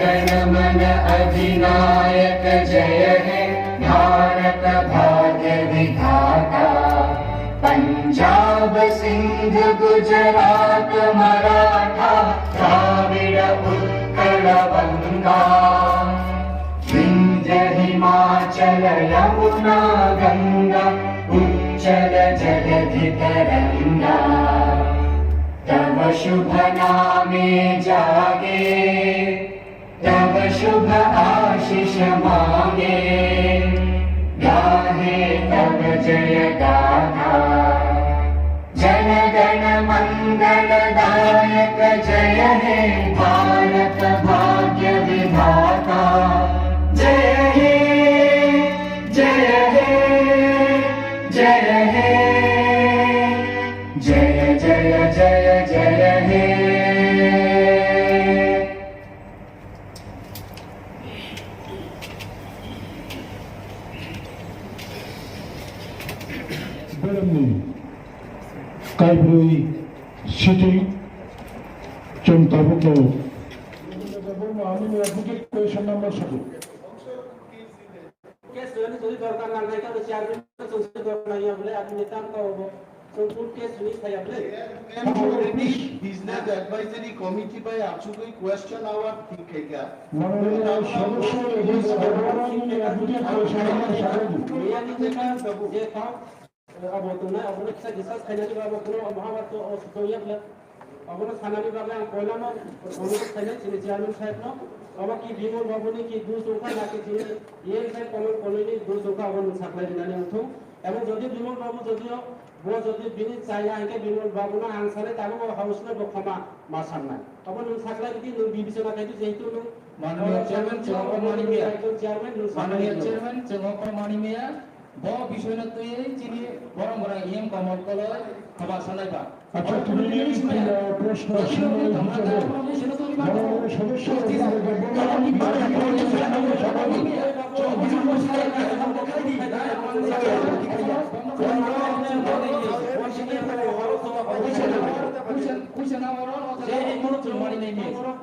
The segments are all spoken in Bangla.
गण मन अधिनायक जय हे भारत भाग्य विधाता। पंजाब सिंध गुजरात मराठा द्राविड उत्कल बंगा। विंध्य हिमाचल यमुना गंगा उच्चल जलधि तरंगा। तव शुभ नामे जागे तव शुभ आशीष मांगे। गाहे तव जय गाथा जन गण मंगलदायक जय हे भारत भाग्य विधाता। जय हे जय हे जय हे जय जय जय जय हे। Beremni Kaibri City Chontabuklo question number 7 case যদি দরকার না থাকে তাহলে চেয়ারম্যান সংসদ দরকার নাই বলে আপনি নেতা কা হবো সম্পূর্ণ কেস শুনি খাই আপনি বিজনেস অ্যাডভাইজারি কমিটি বাই আচুকই কোয়েশ্চন আওয়ার ঠিক হেগা মাননীয় সদস্য এবং সভাপতি অ্যাডভোকেট ইয়ানি যে কাম अब तो ना अब किसा डिस्कस खाइनानि बाबा कोनो महाभारत औषधोया बले अब खानानि बाबा आं कोइलानो कोनो खाइना चिनि चेयरमैन साहेब नो अब कि बिमल बाबुनि कि दु चौका लाके चिनि ये साइड कमल कलोनी दु चौका अब साप्लाई दिनानि उठो एबं जदि बिमल बाबु जदियो बो जदि बिनि चाया आंके बिमल बाबुना आंसारे तानो हाउसनो बखमा मासानना अब नों साप्लाई बिदि नों बिबिसना खाइदि जेहितु नों माननीय चेयरमैन चंगो मानिमिया चेयरमैन माननीय चेयरमैन चंगो मानिमिया ब বিষয়না তুই চিনি বরং বরং ইএম কমল কলয় ক্ষমা সানাইবা আচ্ছা তুমি প্রশ্ন শুনে মাননীয় সদস্য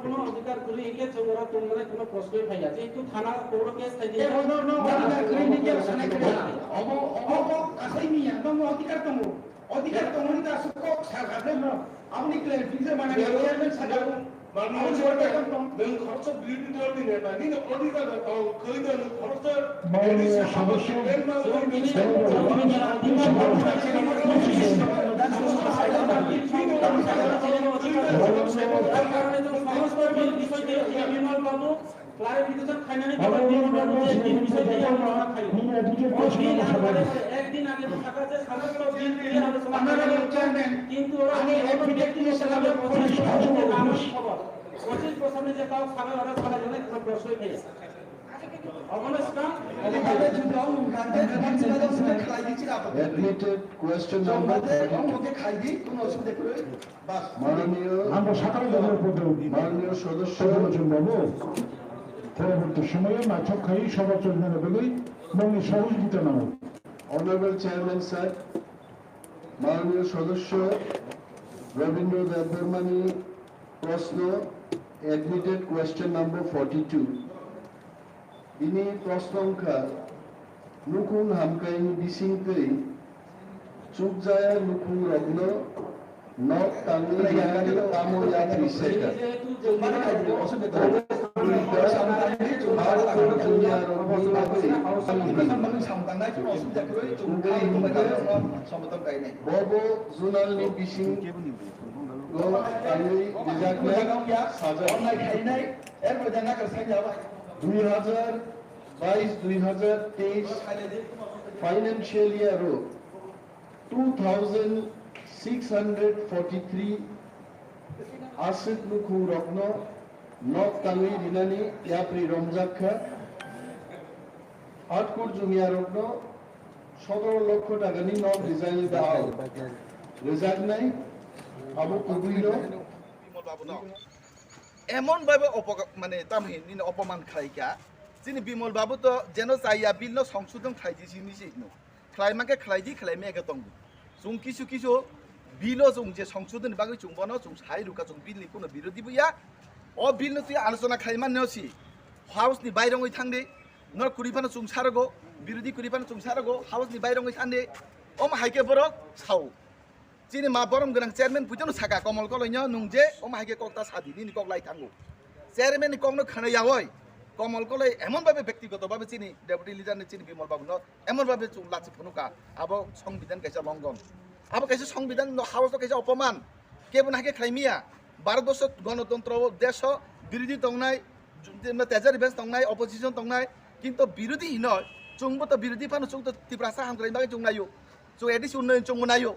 কোনো অধিকার করি একে চোরা তোমরা কোনো প্রশ্ন পাই আছে একটু থানা কোন কেস থাকি অধিকার তমনি তা সুক সাগাতে ন আপনি ক্লারিফিকেশন মানে চেয়ারম্যান সাগাব মাননীয় চেয়ারম্যান নং খরচ বিরোধী দল দিনে বা নিন অধিকার কইদ খরচ মাননীয় সদস্য ক্লারিফিকেশন খাইনানি বাবা বিমল বাবু যে বিষয় দিয়ে আমরা খাই একদিন আগে থাকা যে সমস্ত বিল দিয়ে আলোচনা কিন্তু ওরা আমি এফিডেভিট হিসেবে 25% যে কাউ খাবে ওরা খাবে না কোনো প্রশ্নই নেই Admitted question number 32 মাননীয় সদস্য বাবু পরবর্তী সময়ে মাছক খাই সভা চলবে না বলেই মনে সহযোগিতা নাও। Honorable Chairman sir, মাননীয় সদস্য রবীন্দ্র দেববর্মানি প্রশ্ন admitted question number 42 ini প্রশ্নংখ্যা নুকুং হামকাইনি বিসিংকই চুকজায়া নুকুং রগ্ন knock তাঙ্গি ইয়ানি তামো ইয়াত্রি সেটা ববো জুনালনি বিসিং গো তাঙ্গি বিজাকনা সাজা 2022-2023 ফাইন্যান্সিয়াল ইয়ার 2643 আসিক নুকু রত্ন নক তাঙ্গি দিনানি ইয়াপ্রি রমজাক্ষা আটকুর জুমিয়া রত্ন 17 লক্ষ টাকানি নক ডিজাইন দাও রেজাল্ট নাই আবু কুবিলো এমন ভাবে মানে তামি অপমান খাইকা যিনি বিমল বাবু তো যেন চাইয়া বিল সংশোধন খাইজি জিনিস খাইমাকে খাইজি খাইমাকে দং जों किसु किसु बिलो जों जे संशोधन बागै जों बनो जों साइ रुका जों बिलनि कोनो बिरोधी बुया বিল তুই আলোচনা খাইমান নেওসি হাউসনি বাইরঙই থাকবে নর কুড়িফানো চুংসারগো বিরোধী কুড়িফানো চুংসারগো হাউসনি বাইরঙই থাকবে হাইকে বরক সাও চিনি মা বরম গোনাং চেয়ারম্যান পুজোনো সাকা কমল কলইনো নুংজে হাইকে কক্তা সাদি নিনি ককলাই থাঙ্গো চেয়ারম্যান কখনো খানাইয়াওই কমল কলাই এমনভাবে ব্যক্তিগতভাবে চিনি ডেপুটি লিডারনি চিনি বিমল বাবু এমনভাবে লাচি ফনুকা আবো সংবিধান কাইসা লঙ্ঘন আবো কাইসা সংবিধান হাউস কাইসা অপমান কেবল হাকে খাইমিয়া ভারতবর্ষ গণতন্ত্র দেশ বিরোধী তংনাই তেজারি বেঞ্চ তংনাই অপোজিশন তংনাই কিন্তু বিরোধী নয় চুংবো তো বিরোধী ফানো চুং তো ত্রিপুরা হামক্রাই বাকি চুং নাইও চুং এডিসি উন্নয়ন চুং নাইও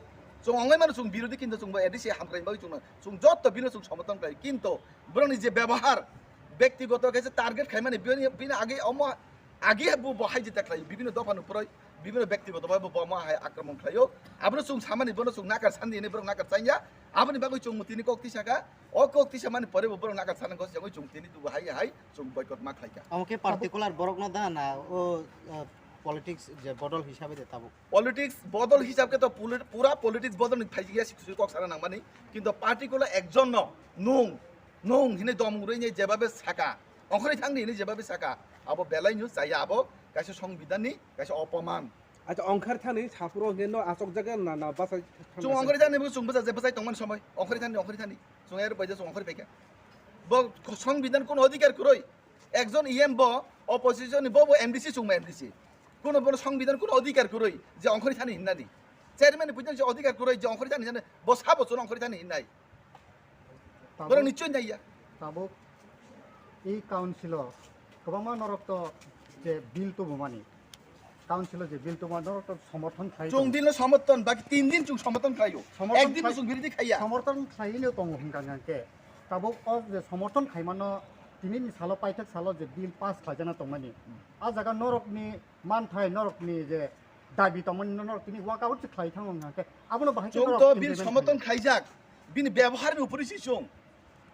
চুং অঙ্গাই মানুষ চুং বিরোধী কিন্তু চুংবো এডিসি হামক্রাই বাকি চুং যত বিনো চুং সমর্থন করে কিন্তু বরং যে ব্যবহার ব্যক্তিগত কাছে টার্গেট খাই মানে বিনা আগে আগে বহাই যেতে খাই বিভিন্ন দফান উপরে বিভিন্ন ব্যক্তিগতভাবে বমা আক্রমণ খাইও আপনি চুং সামানি বনো চুং নাকার সান্দি এনে বরং নাকার চাইয়া আপনি বাকি চুং তিনি কক্তি সাকা কক্তি সামানি পরে বরং নাকার সানান গছ জঙ্গই চুং তিনি দুবো হাই চুং বয়কট মা খাইকা আমাকে পার্টিকুলার বরক না দা না ও পলিটিক্স যে বদল হিসাবে দেতাবো পলিটিক্স বদল হিসাবে তো পুরা পলিটিক্স বদল ফাইজি গিয়া সুই কক সারা নাংমানি কিন্তু পার্টিকুলার একজন নং হিনে দমগুরই নে যেভাবে সাকা অখরে থাংনি নে যেভাবে সাকা আবো বেলাই নিউজ চাইয়া আবো কাইসে সংবিধাননি কাইসে অপমান আচ্ছা অংখার থানি সাপুরো গেন আসক জায়গা না না বাসা চুং অংখরে থানি চুং বাজা যে বাজাই তংমান সময় অংখরে থানি চুং এর বাইজা চুং অংখরে পাইকা ব সংবিধান কোন অধিকার করই একজন ইএম ব অপোজিশন ব এমডিসি চুং এমডিসি কোন বড় সংবিধান কোন অধিকার করই যে অংখরে থানি হিন্নানি চেয়ারম্যান বুঝছেন যে অধিকার করই যে অংখরে থানি জানে বসা বছর অংখরে থানি হিন্নাই বড় নিশ্চয় নাইয়া তাবো এই কাউন্সিলর গোबां নরক্ত যে বিল তো মানি কাউন্সিলর যে বিল তো নরক্ত সমর্থন খাই চুং দিন সমর্থন বাকি 3 দিন চুং সমর্থন খাইও একদিন চুং বিরোধী খাইয়া সমর্থন খাইলেও তং হিংকানকে তাবো যে সমর্থন খাইমানো তিনি সালো পাইথাক সালো যে বিল পাস খাজানা তংমানি আ জায়গা নরকনি মানথাই নরকনি যে দাবি তংমানি নরক তিনি ওয়াকআউট খাই থাঙ্গকে আবনো বাহাই চুং তো বিল সমর্থন খাইজাক বিনি ব্যবহারের উপরে চুং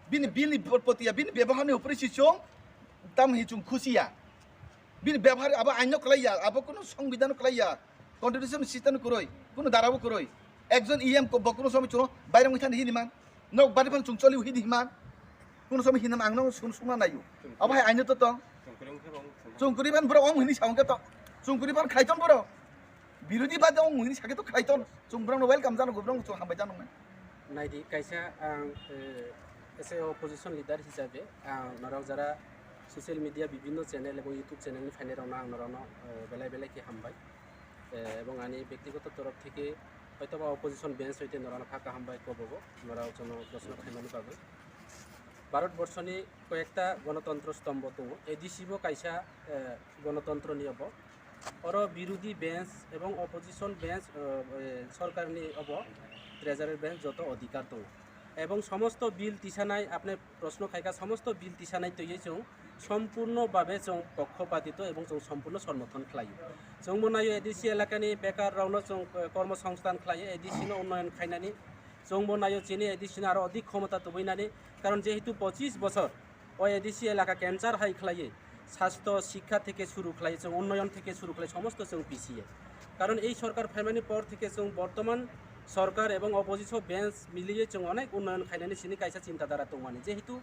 বিনি বিল প্রতিয়া বিনি ব্যবহারের উপরে চুং তাম হি চুং খুশিয়া বিনি ব্যবহার আবার আইন কলাইয়া আবার কোনো সংবিধান কলাইয়া কনস্টিটিউশন সিস্টেম করই কোনো দাঁড়াবো করই একজন ইএম কোনো সময় চুনো বাইরে থানি হিনিমান নক বাড়ি ফান চুং চলি হিনিমান কোনো সময় হিনাম আংনো শুনা নাইও আবার আইন তো চুংকুরিবান বড় অং হিনি সাউকে তো চুংকুরিবান খাইতন বড় বিরোধী বাদ অং হিনি সাকে তো খাইতন চুংব্রাং ওয়েলকাম জানো গোব্রাং চুং হামবাই জানো নাইদি কাইসা আং এসে অপোজিশন লিডার হিসাবে নরক যারা সোশ্যাল মিডিয়া বিভিন্ন চ্যানেল এবং ইউটিউব চ্যানেলনি ফাইনে রাউনা আং নরানো বেলায় বেলায় কি হামবাই এবং আনি ব্যক্তিগত তরফ থেকে হয়তো বা অপোজিশন বেঞ্চ হইতে নরানো ফাঁকা হামবাই কবব নরাও জন প্রশ্ন খাইমানি পাবে ভারতবর্ষনি কয়েকটা গণতন্ত্র স্তম্ভ দङ এডিসিবো কাইসা গণতন্ত্র নিয়ব অর বিরোধী বেঞ্চ এবং অপোজিশন বেঞ্চ সরকারনি অব ট্রেজারের বেঞ্চ যত অধিকার দङ এবং সমস্ত বিল তিসানাই আপনি প্রশ্ন খাইকা সমস্ত বিল তিসানাই তৈরি চৌ সম্পূর্ণভাবে চৌ পক্ষপাতিত এবং চৌ সম্পূর্ণ সমর্থন খাইयो চৌ মনাयो এডিসি এলাকানি বেকার রাউনো চৌ কর্মসংস্থান খাইयो এডিসিनो উন্নয়ন খাইনানি চৌ মনাयो চিনি এডিসিनो আরো অধিক ক্ষমতা তবইনানি কারণ যেহেতু 25 বছর ও এডিসি এলাকা ক্যান্সার হাই খাইয়ে স্বাস্থ্য শিক্ষা থেকে শুরু খাইয়ে চৌ উন্নয়ন থেকে শুরু খাইয়ে সমস্ত চৌ পিছিয়ে কারণ এই সরকার ফেমানি পর থেকে চৌ বর্তমান সরকার এবং অপোজিশন বেঞ্চ মিলিয়ে চৌ অনেক উন্নয়ন খাইনানি সিনি কাইসা চিন্তাধারা তংমানি যেহেতু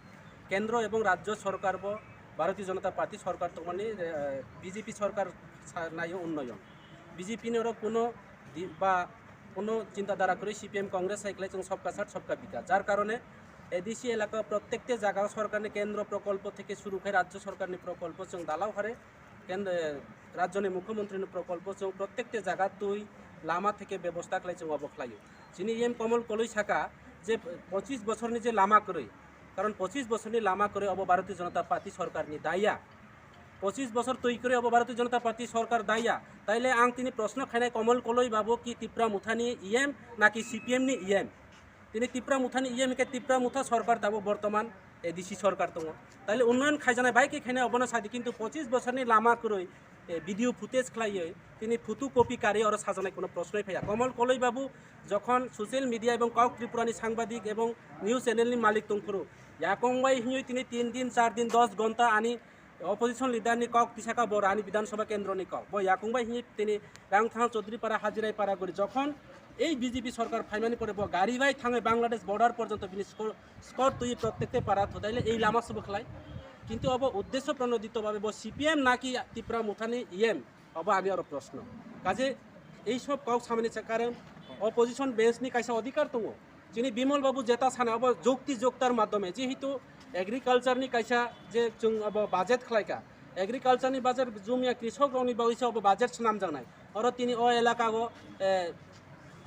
কেন্দ্র এবং রাজ্য সরকার ব ভারতীয় জনতা পার্টি সরকার তংমানি বিজেপি সরকার নাই উন্নয়ন বিজেপি নেওয়ার কোনো চিন্তাধারা করে সিপিএম কংগ্রেস সাইকেলে চৌ সবকা সাথ সবকা বিকাশ যার কারণে এডিসি এলাকা প্রত্যেকটা জায়গা সরকারের কেন্দ্র প্রকল্প থেকে শুরু করে রাজ্য সরকারের প্রকল্প চৌ দালাও হারে কেন্দ্র রাজ্যের মুখ্যমন্ত্রীর প্রকল্প চৌ প্রত্যেকটা জায়গা তুই লামা থেকে ব্যবস্থা খাই চৌ অবখলাইও যিনি এম কমল কলই থাকা যে 25 বছরনি যে লামা করে কারণ 25 বছরনি লামা করে অব ভারতীয় জনতা পার্টি সরকারনি দায়িয়া 25 বছর তৈরি করে অব ভারতীয় জনতা পার্টি সরকার দায়িয়া তাইলে আং তিনি প্রশ্ন খাইনাই কমল কলই বাবু কি তিপ্রা মুথানি ইএম নাকি সিপিএম নি ইএম তিনি তিপ্রা মুথানি ইএম কে তিপ্রা মুথা সরকার দাবো বর্তমান এডিসি সরকার দङ তাইলে উন্নয়ন খাইজানাই বাইকে খাইনাই অবনা সাদি কিন্তু 25 বছরনি লামা করে ভিডিও ফুটেজ খাইয়ে তিনি ফটো কপি কারি আর সাজানাই কোনো প্রশ্নই ফাইয়া কমল কলই বাবু যখন সোশ্যাল মিডিয়া এবং কাউক ত্রিপুরানি সাংবাদিক এবং নিউজ চ্যানেলনি মালিক দংফুরু ইয়াকংবাই হিঁই তিনি 3 দিন 4 দিন 10 ঘন্টা আনি অপোজিশন লিডারনি কক তিসাকা বড় আনি বিধানসভা কেন্দ্রনি কক বই ইয়াকংবাই হিঁই তিনি রাংথাং চৌধুরী পাড়া হাজিরাই পাড়া করে যখন এই বিজেপি সরকার ফাইমানি পরে গাড়ি বাই থাঙে বাংলাদেশ বর্ডার পর্যন্ত বিনি স্কট তুই প্রত্যেকতে পারা থদাইলে এই লামা সব খেলাই কিন্তু অব উদ্দেশ্য প্রণোদিতভাবে সিপিএম নাকি ত্রিপুরা মুঠানি ইএম অব আমি আর প্রশ্ন কাজে এইসব কাউ সামনে কারণ অপোজিশন বেঞ্চনি কাইসা অধিকার দङ যিনি বিমল বাবু জেতা সানে अब যুক্তি যোক্তার মাধ্যমে যেহেতু এগ্রিকালচারনি কাইসা যে जों अब বাজেট খালাইকা এগ্রিকালচারনি বাজেট जुमिया কৃষক রাवनि बावैसो अब বাজেट नाम जानाय और তিনি ও এলাকাগো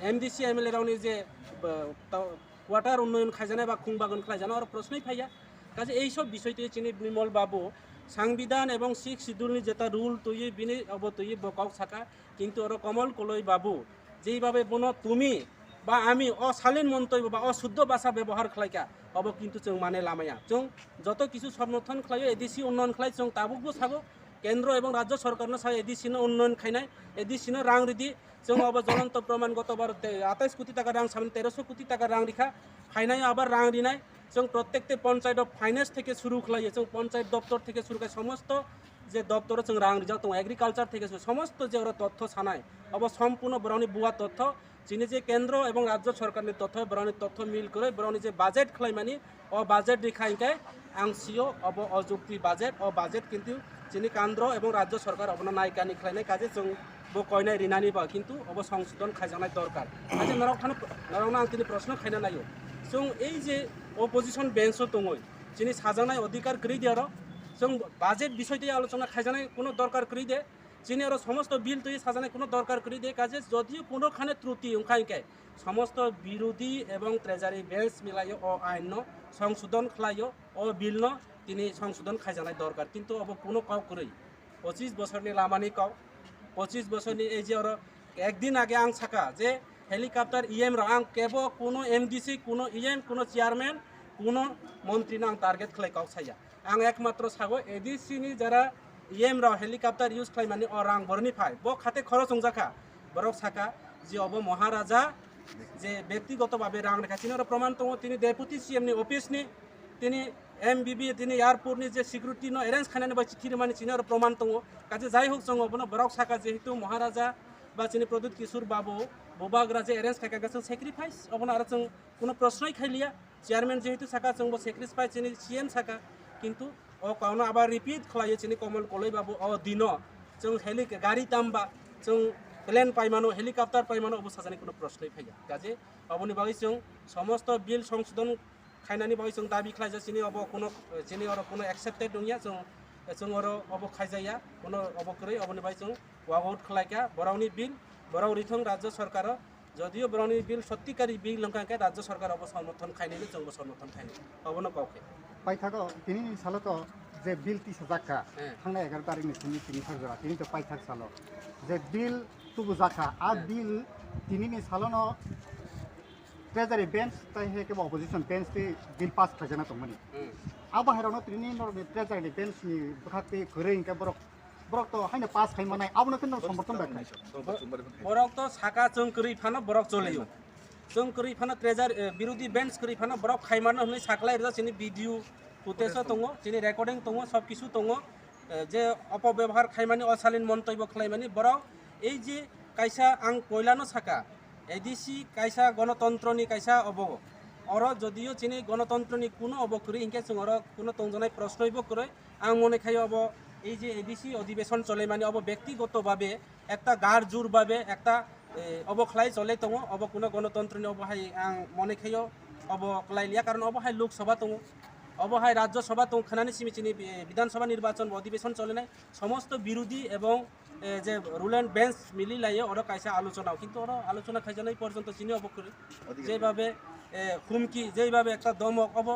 एमडीसी एमएलए रावनि जे কোয়ার্টার উন্নয়ন খাইজানায় বা খুংবাগন খাইজানা আর প্রশ্নই ফাইয়া কাজে এইসব বিষয়টি চিনি বিমল বাবু সংবিধান এবং 6 শিডিউলনি যেটা রুল তুই বিনি अब তুই বকাও থাকা কিন্তু আর কমল কলই বাবু যেইভাবে বনো তুমি বা আমি অশালীন মন্তব্য বা অশুদ্ধ ভাষা ব্যবহার খালাইকা अब কিন্তু जों মানে লামায়া जों যত কিছু সমর্থন খালাইও এডিসি উন্নয়ন খালাই जों তাবুকবো সাগো কেন্দ্র এবং রাজ্য সরকারনো সাই এডিসিনো উন্নয়ন খাইনাই এডিসিনো রাং রিদি जों अब জ্বলন্ত প্রমাণ গতবার 28 কোটি টাকা রাং সামনে 1300 কোটি টাকা রাং রিখা ফাইনাই আবার রাং রিনাই जों প্রত্যেকতে পঞ্চায়েত ফাইন্যান্স থেকে শুরু খালাইয়ে जों পঞ্চায়েত দপ্তর থেকে শুরু করে সমস্ত যে দপ্তরে जों রাং রিজাও তো এগ্রিকালচার থেকে সমস্ত যে ওরা তথ্য ছানায় अब সম্পূর্ণ বরানি বুয়া তথ্য যিনি যে কেন্দ্র এবং রাজ্য সরকারের তথ্য বরানি তথ্য মিল করে বরানি যে বাজেট খালাইমানি ও বাজেট রিখাইকে আংশিও अब অযুক্তি বাজেট ও বাজেট কিন্তু যিনি কেন্দ্র এবং রাজ্য সরকার অবনা নায়িকানি খালাইনাय কাজে जों বো কয়নাय রিনানি বা কিন্তু अब সংশোধন খাইজানাय দরকার কাজে নরাवना आं তিনি প্রশ্ন খাইনা নাইও जों এই যে অপোজিশন বেঞ্চও দङ যিনি সাজানাय অধিকার করি দিয়ার जों বাজেট বিষয়টি আলোচনা খাইজানায় কোনো দরকার করি দে যিনি আর সমস্ত বিল তৈরি সাজানায় কোনো দরকার করি দে কাজে যদিও কোনোখানে ত্রুটি ওখানকে সমস্ত বিরোধী এবং ট্রেজারি বেঞ্চ মিলাইও ও আইন সংশোধন খালাইও ও বিল তিনি সংশোধন খাইজানায় দরকার কিন্তু अब কোনো কাউ করি 25 বছরনি লামানি কাউ 25 বছরনি এই যে আর একদিন আগে আং সাকা যে হেলিকপ্টার ইএম রা আং কেব কোনো এমডিসি কোনো ইএম কোনো চেয়ারম্যান কোনো মন্ত্রী না টার্গেট খালাই কাউ সাইয়া आं एकमात्र सागो एडिसिनि जरा इएम राव हेलिकप्टार यूज खालामनानै रां बरनि फाय ब खाते खरच संजाखा बरक साका जे अब महाराजा जे व्यक्तिगतभावे रां रेखाथिनो र प्रमाण दङ तिनी डेपुटी सीएम नि अफिस नि तिनी एमबीबी तिनी एयारपोर्ट नि जे सिक्युरिटी न अरेन्ज खानानै बा चिठि मानि चिनो र प्रमाण दङ काजे जाय होक जों अब बरक साका जेहेतु महाराजा बा चिनी प्रदुत किशोर बाबू बोबाग्रा जे अरेन्ज खाका जों सेक्रिफाइस अब आरो जों कोनो प्रश्नই खाइलिया चेयरमैन जेहेतु साका जों सेक्रिफाइस चिनी सीएम साका কিন্তু ও কাউনা আবার রিপিট খালাইয়ে চিনি কমল কলই বাবু ও দিন जों গাড়ি দামবা जों প্লেন পাইমানো হেলিকপ্টার পাইমানো অবস্থা জানি কোনো প্রশ্নই ফাইয়া কাজে অবনি বাগै जों সমস্ত বিল সংশোধন খাইনানি বাগै जों দাবি খাইজা চিনি अब কোনো চিনি আর কোনো অ্যাকসেপ্টেড দंया जों আর अब খাইজায়া কোনো অবকरै অবনি বাগै जों ওয়াক আউট খালাইকা বরাউনি বিল বরাউ রিথং রাজ্য সরকার যদিও বরাউনি বিল সত্যিকারী বিল লঙ্কাকে রাজ্য সরকার অব সমর্থন খাইনানি जों সমর্থন খাইনি অবনো কাউকে পাইথাকো তিনি সালত যে বিল 30 জাকা থানা 11 তারিখনি তিনি সাজরা তিনি তো পাইথাক সালো যে বিল তুবু জাকা আর বিল তিনি সালনো ট্রেজারি বেঞ্চ তাই হেকে অপোজিশন বেঞ্চ তে বিল পাস খাজানা তো মানি আবা হেরানো তিনি নর ট্রেজারি বেঞ্চ নি বখাতে করে ইনকা বরক তো হাইনা পাস খাইমানাय আবনো কিন্তু সমর্থন দেখায় বরক তো সাকা जों করি ফানা বরক চলেও जों करी फाना ट्रेजार विरोधी बेंच करी फाना बरफ खाइमान हमने साकलाय रजा चिनि वीडियो फुटेज दङ चिनि रेकर्डिं दङ सब किछु दङ जे अपव्यवहार खाइमानि अशालीन मन्तब्य खालायमानि बरफ এই যে কাইসা आं কইলানো সাকা এডিসি কাইসা গণতন্ত্রনি কাইসা অব অর যদিও চিনি গণতন্ত্রনি কোনো অব করি ইনকে जों অর কোনো তংজনাই প্রশ্নইব করে आं মনে খাই অব এই যে এডিসি অধিবেশন চলে মানে অব ব্যক্তিগতভাবে একটা গার জোরভাবে একটা অবখলাই চলে দङ अब কোনো গণতন্ত্রনি অবহাই आं মনে খাইও অবখলাইলিয়া কারণ অবহাই লোকসভা দङ অবহাই রাজ্যসভা দङ খানানি সিমিচিনি বিধানসভা নির্বাচন অধিবেশন চলে নাই সমস্ত বিরোধী এবং যে রুল অ্যান্ড বেঞ্চ মিলি লাইয়ে ওরা কাইসা আলোচনাও কিন্তু ওরা আলোচনা খাইজানাই পর্যন্ত চিনি অবকরে যেভাবে হুমকি যেইভাবে একটা দমক অব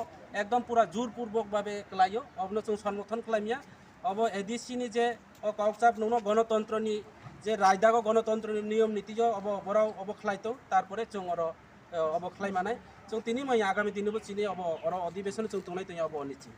একদম পুরা জোরপূর্বকভাবে লাইও অবনো जों সমর্থন খালামিয়া অব এডিসিনি যে কাউচাপ নুনো গণতন্ত্রনি যে রায়দাগো গণতন্ত্র নিয়ম নীতিজ अब বরাও অবখলাইতো তারপরে जों আর অবখলাই মানায় जों তিনি মই আগামী দিনবো চিনি अब অধিবেশন जों তংনাই তৈ अब অনিচ্ছি